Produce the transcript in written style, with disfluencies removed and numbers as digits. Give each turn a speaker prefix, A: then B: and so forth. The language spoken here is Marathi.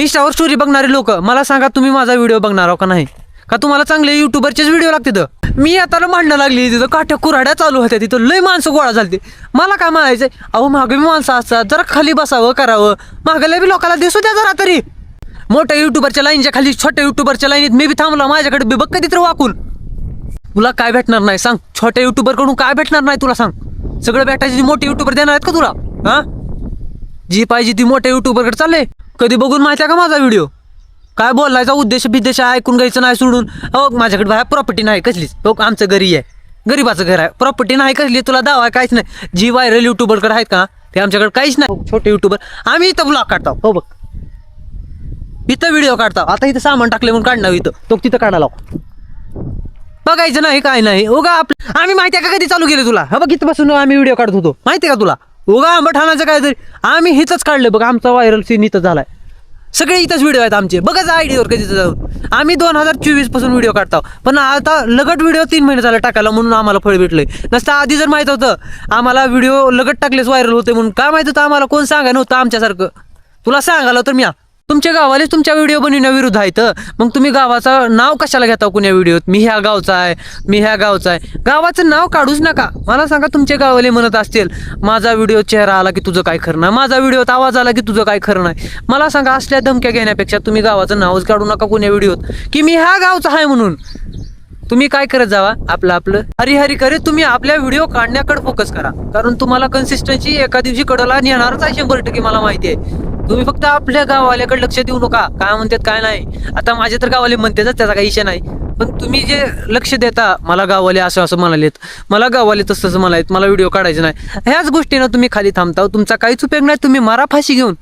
A: इंस्टावर स्टोरी बघणारे लोक मला सांगा, तुम्ही माझा व्हिडिओ बघणार आहो का नाही? का तुम्हाला चांगले युट्यूबरचेच व्हिडिओ लागते? मी आता भांडणं लागली तिथं, काठ्या कुऱ्हाड्या चालू होत्या तिथं, लय माणसं गोळा झाली. मला काय म्हणायचंय, अहो मागे मी माणसं असतात, जरा खाली बसावं करावं, मागल्या बी लोकांना दिसू द्या जरा तरी. मोठ्या युट्यूबरच्या लाईनच्या खाली छोट्या युट्यूबरच्या लाईनीत मी बी थांबला, माझ्याकडे बी बघ कधी तर वाकून. तुला काय भेटणार नाही सांग? छोट्या युट्यूबरकडून काय भेटणार नाही तुला सांग? सगळं भेटायची मोठे युट्यूबर देणार आहेत का तुला? हा, जी पाहिजे ती मोठ्या युट्यूबरकडे चालले. कधी बघून माहिती आहे का माझा व्हिडिओ? काय बोलायचा उद्देश बिद्देश ऐकून घ्यायचं नाही सोडून. हो माझ्याकडे बाहेर प्रॉपर्टी नाही कसलीच. हो आमचं घरी आहे, गरीबाचं घर आहे, प्रॉपर्टी नाही कसली, तुला दावा आहे काहीच नाही. जी व्हायरल युट्यूबरकडे आहेत का ते आमच्याकडे काहीच नाही. छोटे युट्यूबर आम्ही इथं ब्लॉग काढतो. हो बघ इथं व्हिडिओ काढतो. आता इथं सामान टाकले म्हणून काढणार इथं, तो तिथं काढायला बघायचं नाही काय नाही. उगा आम्ही माहिती आहे का कधी चालू केलं तुला? हा बघ इथं बसून आम्ही व्हिडिओ काढत होतो, माहिती आहे का तुला? उगा आंबट हाणाचं काय तरी आम्ही हिथंच काढलं बघ. आमचा व्हायरल सीन इथं झालाय. सगळे इथंच व्हिडिओ आहेत आमचे. बघायचं आयडीवर कधी जाऊन. आम्ही 2024 पासून व्हिडिओ काढतो, पण आता लगट व्हिडिओ 3 महिने झाले टाकायला म्हणून आम्हाला फळ भेटलंय. नसतं आधी जर माहित होतं आम्हाला व्हिडिओ लगट टाकलेच व्हायरल होते म्हणून, काय माहित होतं आम्हाला? कोण सांगा नव्हतं आमच्यासारखं. तुला सांगायला तर मी तुमच्या गावाले तुमच्या व्हिडिओ बनविण्याविरुद्ध आहेत. मग तुम्ही गावाचं नाव कशाला घेता कुण्या व्हिडिओत? मी ह्या गावचा आहे, मी ह्या गावचा आहे. गावाचं नाव काढूच नका. मला सांगा, तुमचे गावाले म्हणत असतील माझा व्हिडिओ चेहरा आला की तुझं काय खरं नाही, माझा व्हिडिओत आवाज आला की तुझं काय खरं नाही. मला सांगा, असल्या धमक्या घेण्यापेक्षा तुम्ही गावाचं नावच काढू नका कुण्या व्हिडिओत की मी ह्या गावचा आहे म्हणून. तुम्ही काय करत जावा, आपलं हरिहरी करे. तुम्ही आपल्या व्हिडिओ काढण्याकडे फोकस करा, कारण तुम्हाला कन्सिस्टन्सी एका दिवशी कडला नेणारच आहे 100%. मला माहिती आहे. तुम्ही फक्त आपल्या गावाल्याकडे लक्ष देऊ नका, काय म्हणतात काय नाही. आता माझे तर गावाले म्हणतेच, त्याचा काही इशा नाही. पण तुम्ही जे लक्ष देता, मला गावाले असं म्हणालेत, मला गावाले तसं म्हणालेत, मला व्हिडिओ काढायचे नाही, ह्याच गोष्टीनं तुम्ही खाली थांबता. तुमचा काहीच उपयोग नाही. तुम्ही मारा फाशी घेऊन.